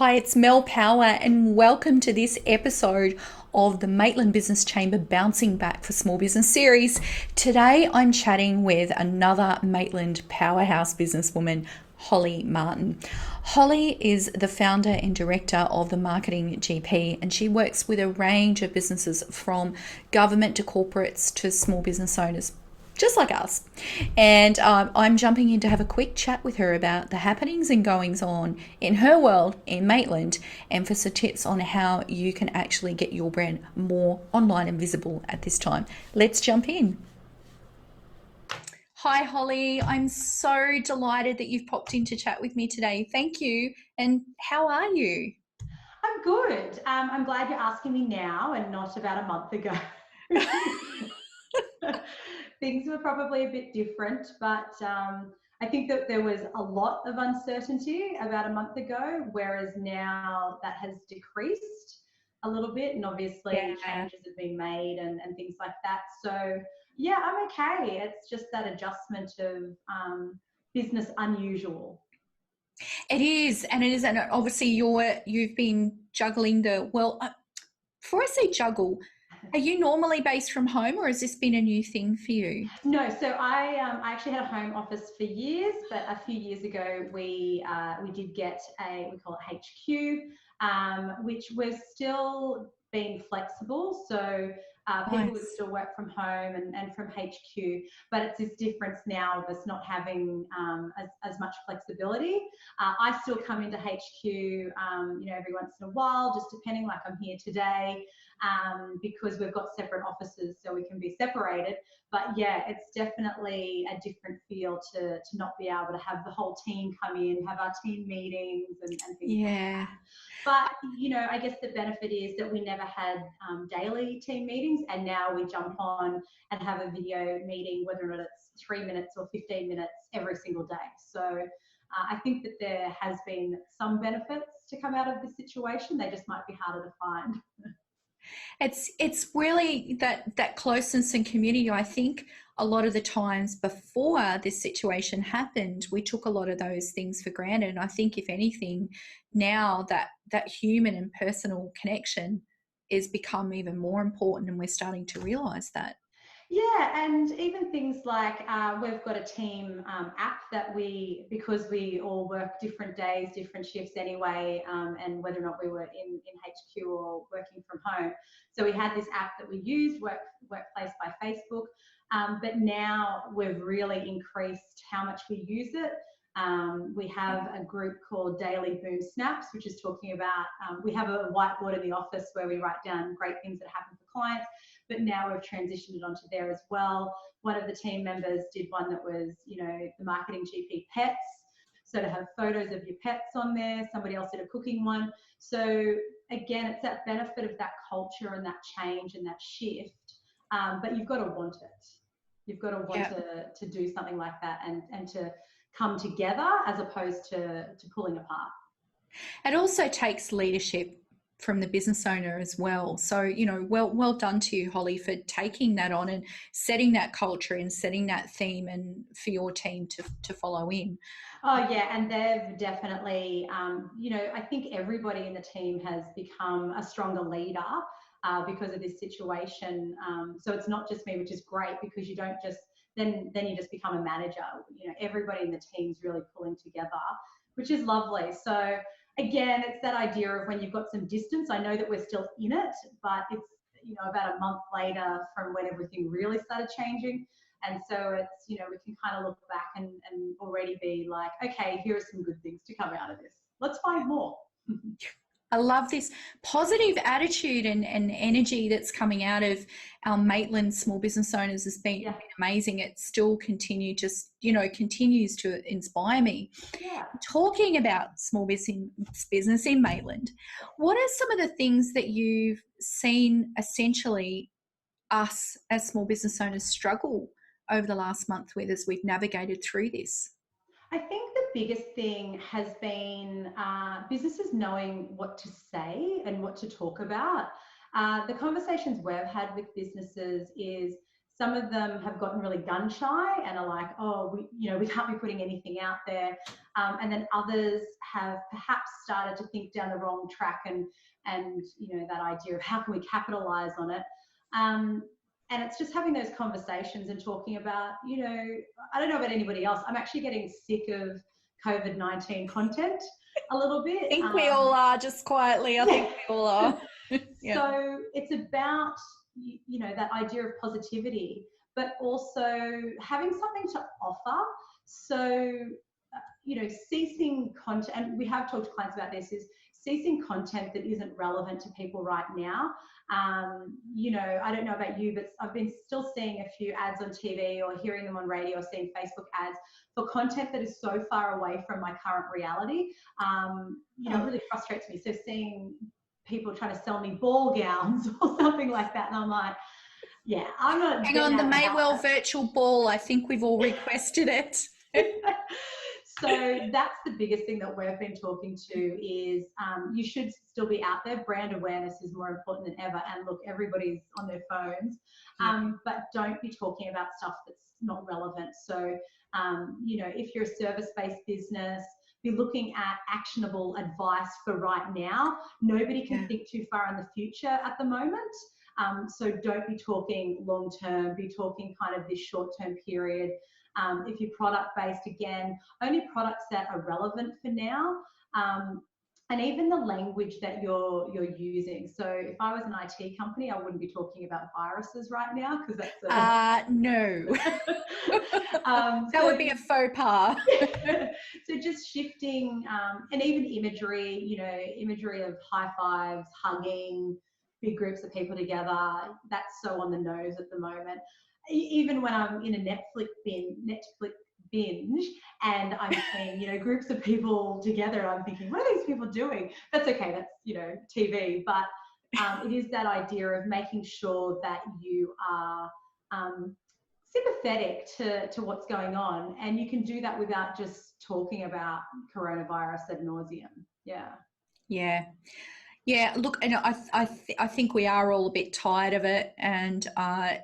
Hi, it's Mel Power, and welcome to this episode of the Maitland Business Chamber Bouncing Back for Small Business series. Today, I'm chatting with another Maitland powerhouse businesswoman, Holly Martin. Holly is the founder and director of the Marketing GP, and she works with a range of businesses from government to corporates to small business owners, just like us. And I'm jumping in to have a quick chat with her about the happenings and goings on in her world in Maitland, and for some tips on how you can actually get your brand more online and visible at this time. Let's jump in. Hi, Holly. I'm so delighted that you've popped in to chat with me today. Thank you. And how are you? I'm good. I'm glad you're asking me now and not about a month ago. Things were probably a bit different, but I think that there was a lot of uncertainty about a month ago, whereas now that has decreased a little bit, and obviously Yeah. changes have been made and things like that. So, yeah, I'm okay. It's just that adjustment of business unusual. It is, and it is, and obviously you've been juggling before I say juggle, are you normally based from home, or has this been a new thing for you? No, so I actually had a home office for years, but a few years ago we did get we call it HQ, which was still being flexible. So people would Nice. still work from home and from HQ, but it's this difference now of us not having as much flexibility. I still come into HQ, every once in a while, just depending. Like I'm here today because we've got separate offices, so we can be separated. But yeah, it's definitely a different feel to not be able to have the whole team come in, have our team meetings and things like Yeah. that. But I guess the benefit is that we never had daily team meetings, and now we jump on and have a video meeting, whether or not it's 3 minutes or 15 minutes every single day. So I think that there has been some benefits to come out of this situation. They just might be harder to find. It's really that closeness and community. I think a lot of the times before this situation happened, we took a lot of those things for granted. And I think if anything, now that human and personal connection is become even more important, and we're starting to realize that. Yeah, and even things like we've got a team app that because we all work different days, different shifts anyway, and whether or not we were in HQ or working from home. So we had this app that we used, Workplace by Facebook, but now we've really increased how much we use it. We have a group called Daily Boom Snaps, which is talking about, we have a whiteboard in the office where we write down great things that happen for clients, but now we've transitioned it onto there as well. One of the team members did one that was, the Marketing GP pets. So to have photos of your pets on there, somebody else did a cooking one. So again, it's that benefit of that culture and that change and that shift. But you've got to want it. You've got to want Yeah. to do something like that and to come together as opposed to pulling apart. It also takes leadership from the business owner as well. So, well done to you, Holly, for taking that on and setting that culture and setting that theme and for your team to follow in. Oh yeah, and they've definitely, I think everybody in the team has become a stronger leader because of this situation. So it's not just me, which is great because you don't just then you just become a manager. Everybody in the team's really pulling together, which is lovely. So again, it's that idea of when you've got some distance. I know that we're still in it, but it's about a month later from when everything really started changing. And so it's, we can kind of look back and already be like, okay, here are some good things to come out of this. Let's find more. I love this positive attitude and energy that's coming out of our Maitland small business owners has been Yeah. amazing. It still continues to inspire me. Yeah. Talking about small business in Maitland, what are some of the things that you've seen essentially us as small business owners struggle over the last month with as we've navigated through this? I think the biggest thing has been businesses knowing what to say and what to talk about. The conversations we've had with businesses is Some of them have gotten really gun shy and are like, oh, we can't be putting anything out there. And then others have perhaps started to think down the wrong track and that idea of how can we capitalize on it. And it's just having those conversations and talking about, I don't know about anybody else. I'm actually getting sick of COVID-19 content a little bit. I think we all are, just quietly. I think we all are. Yeah. So it's about, that idea of positivity, but also having something to offer. So, ceasing content, and we have talked to clients about this, is ceasing content that isn't relevant to people right now. I don't know about you, but I've been still seeing a few ads on TV or hearing them on radio or seeing Facebook ads for content that is so far away from my current reality. It really frustrates me. So seeing people trying to sell me ball gowns or something like that, and I'm like, yeah, I'm not. Hang on, the Maywell virtual ball. I think we've all requested it. So that's the biggest thing that we've been talking to is you should still be out there. Brand awareness is more important than ever. And look, everybody's on their phones, but don't be talking about stuff that's not relevant. So, if you're a service-based business, be looking at actionable advice for right now. Nobody can think too far in the future at the moment. So don't be talking long-term, be talking kind of this short-term period. If you're product-based, again, only products that are relevant for now, and even the language that you're using. So if I was an IT company, I wouldn't be talking about viruses right now because that's no. That would be a faux pas. So just shifting, and even imagery, imagery of high fives, hugging, big groups of people together. That's so on the nose at the moment. Even when I'm in a Netflix binge and I'm seeing, groups of people together, I'm thinking, what are these people doing? That's okay, that's, TV. But it is that idea of making sure that you are sympathetic to what's going on. And you can do that without just talking about coronavirus ad nauseum. Yeah. Yeah. Yeah, look, and I think we are all a bit tired of it, and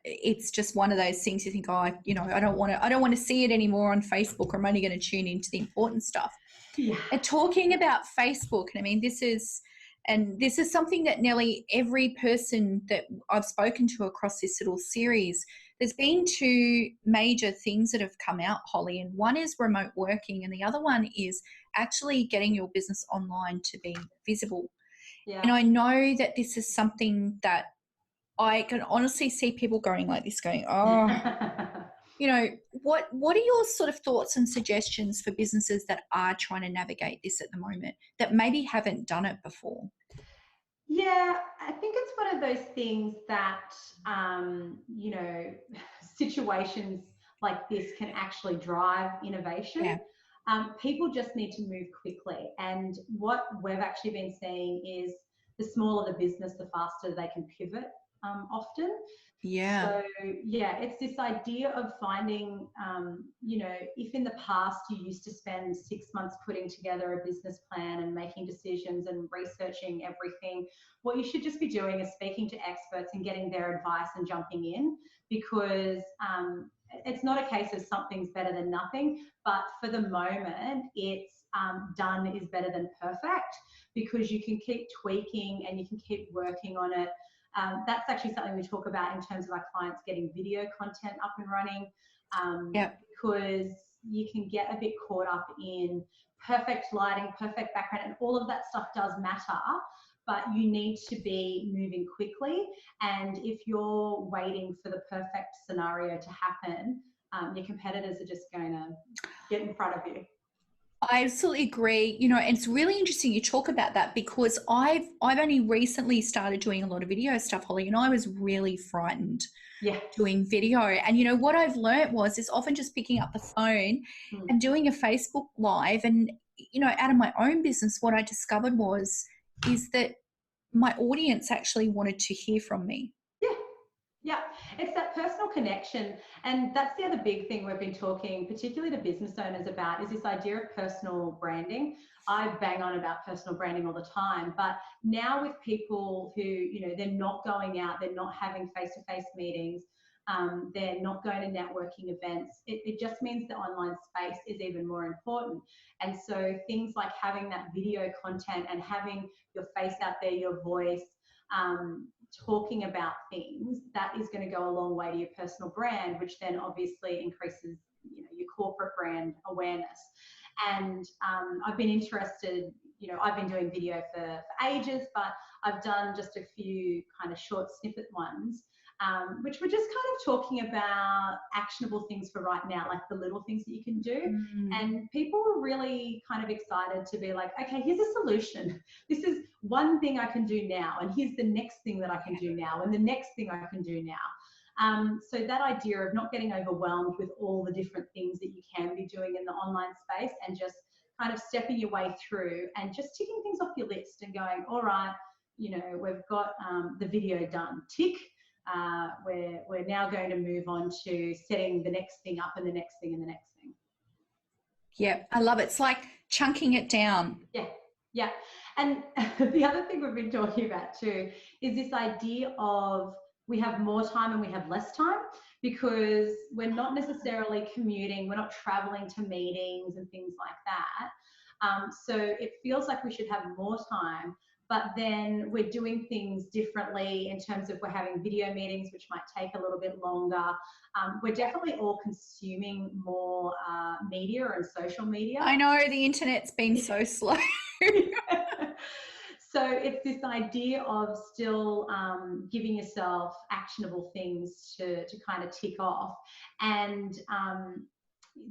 it's just one of those things you think, I don't want to see it anymore on Facebook. I'm only going to tune into the important stuff. Yeah. And talking about Facebook, and I mean, this is something that nearly every person that I've spoken to across this little series, there's been two major things that have come out, Holly, and one is remote working, and the other one is actually getting your business online to be visible. Yeah. And I know that this is something that I can honestly see people going like this, going, oh, what are your sort of thoughts and suggestions for businesses that are trying to navigate this at the moment that maybe haven't done it before? Yeah, I think it's one of those things that, situations like this can actually drive innovation. Yeah. People just need to move quickly. And what we've actually been seeing is the smaller the business, the faster they can pivot often. Yeah. So, yeah, it's this idea of finding, if in the past you used to spend 6 months putting together a business plan and making decisions and researching everything, what you should just be doing is speaking to experts and getting their advice and jumping in, because it's not a case of something's better than nothing, but for the moment, it's done is better than perfect, because you can keep tweaking and you can keep working on it. That's actually something we talk about in terms of our clients getting video content up and running, because you can get a bit caught up in perfect lighting, perfect background, and all of that stuff does matter, but you need to be moving quickly. And if you're waiting for the perfect scenario to happen, your competitors are just going to get in front of you. I absolutely agree. And it's really interesting you talk about that, because I've only recently started doing a lot of video stuff, Holly, and I was really frightened doing video. And what I've learnt is often just picking up the phone and doing a Facebook Live. And, out of my own business, what I discovered is that my audience actually wanted to hear from me. Yeah, it's that personal connection. And that's the other big thing we've been talking, particularly to business owners, about, is this idea of personal branding. I bang on about personal branding all the time, but now with people who, they're not going out, they're not having face-to-face meetings, they're not going to networking events. It just means the online space is even more important. And so things like having that video content and having your face out there, your voice, talking about things, that is going to go a long way to your personal brand, which then obviously increases, your corporate brand awareness. And I've been interested, I've been doing video for ages, but I've done just a few kind of short snippet ones, which were just kind of talking about actionable things for right now, like the little things that you can do. And people were really kind of excited to be like, okay, here's a solution. This is one thing I can do now, and here's the next thing that I can do now, and the next thing I can do now. So that idea of not getting overwhelmed with all the different things that you can be doing in the online space, and just kind of stepping your way through and just ticking things off your list and going, all right, we've got the video done, tick. We're now going to move on to setting the next thing up, and the next thing, and the next thing. Yeah, I love it. It's like chunking it down. Yeah. And the other thing we've been talking about too is this idea of we have more time and we have less time, because we're not necessarily commuting, we're not traveling to meetings and things like that. So it feels like we should have more time, but then we're doing things differently in terms of we're having video meetings, which might take a little bit longer. We're definitely all consuming more media and social media. I know, the internet's been so slow. So it's this idea of still giving yourself actionable things to kind of tick off. And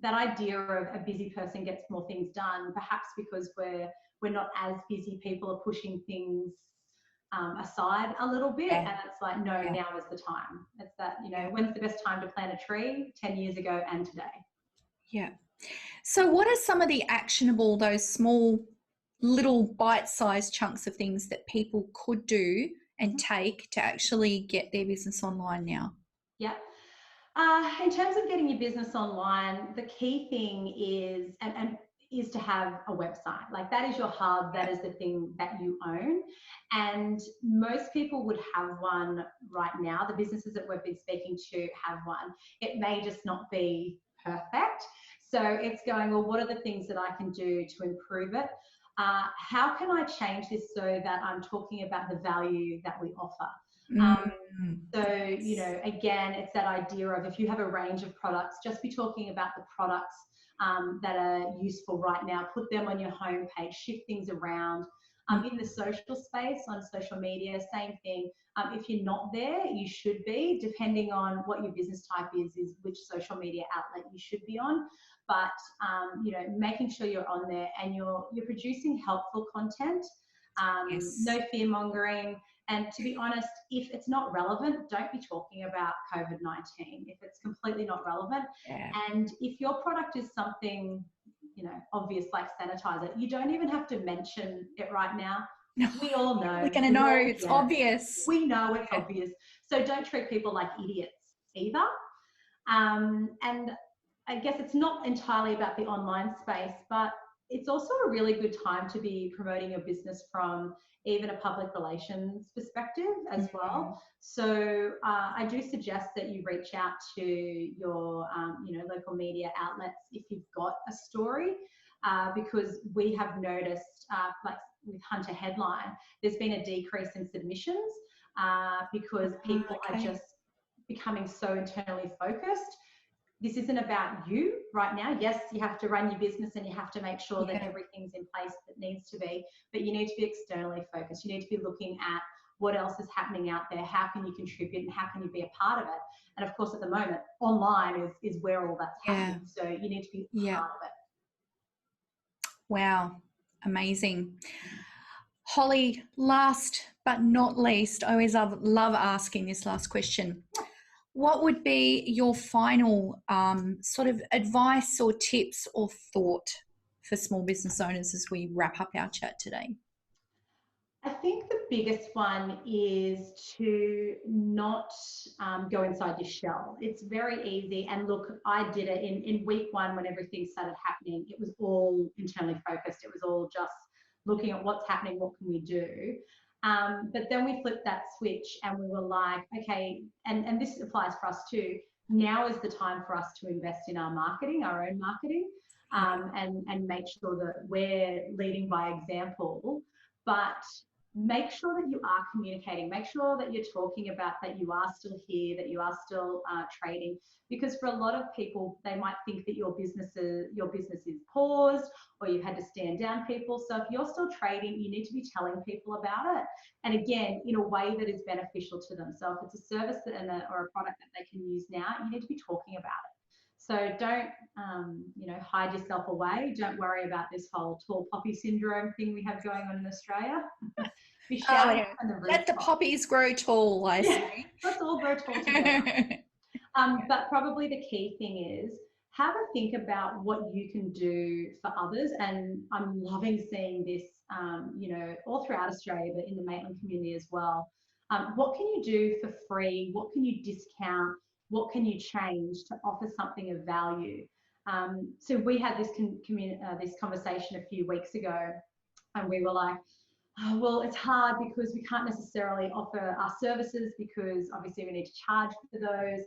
that idea of a busy person gets more things done, perhaps because we're not as busy, people are pushing things aside a little bit, and it's like, no, now is the time. It's that, when's the best time to plant a tree? 10 years ago and today. Yeah. So what are some of the actionable, those small little bite-sized chunks of things that people could do and take to actually get their business online now? Yeah. In terms of getting your business online, the key thing is, and is to have a website. Like, that is your hub, that is the thing that you own. And most people would have one right now. The businesses that we've been speaking to have one. It may just not be perfect. So it's going, well, what are the things that I can do to improve it? How can I change this so that I'm talking about the value that we offer? So, again, it's that idea of, if you have a range of products, just be talking about the products that are useful right now. Put them on your homepage, shift things around. In the social space, on social media, same thing. If you're not there, you should be, depending on what your business type is which social media outlet you should be on. But, making sure you're on there and you're producing helpful content, no fear mongering. And to be honest, if it's not relevant, don't be talking about COVID-19 if it's completely not relevant. And if your product is something, obvious, like sanitizer, you don't even have to mention it right now. We all know. We're going to know. It's obvious. We know it's obvious. So don't treat people like idiots either. And I guess it's not entirely about the online space, but it's also a really good time to be promoting your business from even a public relations perspective as well. So I do suggest that you reach out to your local media outlets if you've got a story, because we have noticed, like with Hunter Headline, there's been a decrease in submissions because people are just becoming so internally focused. This isn't about you right now. Yes, you have to run your business and you have to make sure that everything's in place that needs to be, but you need to be externally focused. You need to be looking at what else is happening out there, how can you contribute, and how can you be a part of it. And of course, at the moment, online is where all that's happening. So you need to be part of it. Wow, amazing. Holly, last but not least, I always love asking this last question. What would be your final sort of advice or tips or thought for small business owners as we wrap up our chat today? I think the biggest one is to not go inside your shell. It's very easy. And look, I did it in week one when everything started happening. It was all internally focused. It was all just looking at what's happening, what can we do? But then we flipped that switch and we were like, okay, and this applies for us too. Now is the time for us to invest in our marketing, our own marketing, and make sure that we're leading by example. But make sure that you are communicating. Make sure that you're talking about that you are still here, that you are still trading. Because for a lot of people, they might think that your business is paused or you've had to stand down people. So if you're still trading, you need to be telling people about it. And again, in a way that is beneficial to them. So if it's a service or a product that they can use now, you need to be talking about it. So don't, hide yourself away. Don't worry about this whole tall poppy syndrome thing we have going on in Australia. Be shouting from the rooftop. Let the poppies grow tall, I say. Let's all grow tall together. But probably the key thing is have a think about what you can do for others. And I'm loving seeing this, all throughout Australia, but in the Maitland community as well. What can you do for free? What can you discount? What can you change to offer something of value? So we had this conversation a few weeks ago, and we were like, oh, well, it's hard because we can't necessarily offer our services because obviously we need to charge for those.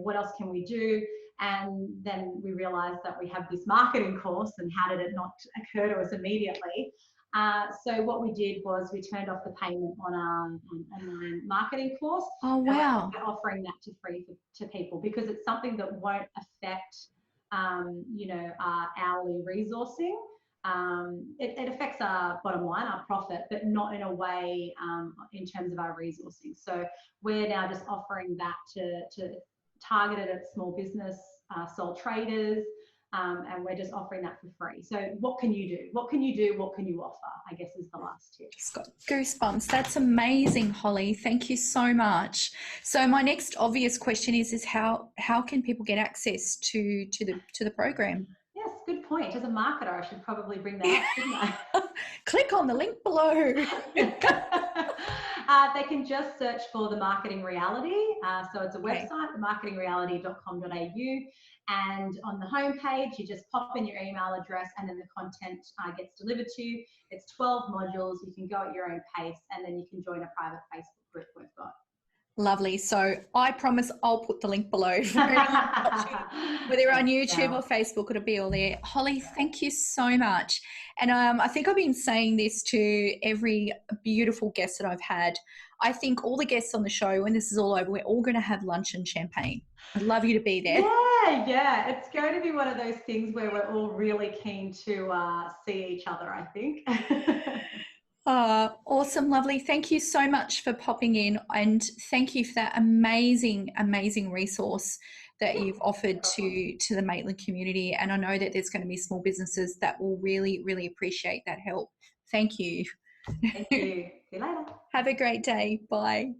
What else can we do? And then we realized that we have this marketing course, and how did it not occur to us immediately? So what we did was we turned off the payment on our online marketing course. Oh, wow. We're offering that to free to people because it's something that won't affect, our hourly resourcing. It affects our bottom line, our profit, but not in a way in terms of our resourcing. So we're now just offering that to target it at small business, sole traders, and we're just offering that for free. So what can you do? What can you do? What can you offer? I guess is the last tip. Just got goosebumps. That's amazing, Holly. Thank you so much. So my next obvious question is how can people get access to the program? Yes, good point. As a marketer, I should probably bring that up, shouldn't I? Click on the link below. They can just search for The Marketing Reality. So it's a website, themarketingreality.com.au. And on the homepage, you just pop in your email address and then the content gets delivered to you. It's 12 modules. You can go at your own pace and then you can join a private Facebook group we've got. Lovely. So I promise I'll put the link below. Whether on YouTube or Facebook, it'll be all there. Holly, thank you so much. And I think I've been saying this to every beautiful guest that I've had. I think all the guests on the show, when this is all over, we're all going to have lunch and champagne. I'd love you to be there. Yeah. It's going to be one of those things where we're all really keen to see each other, I think. Awesome, lovely. Thank you so much for popping in, and thank you for that amazing, amazing resource that you've offered to the Maitland community. And I know that there's going to be small businesses that will really, really appreciate that help. Thank you. Thank you. See you later. Have a great day. Bye.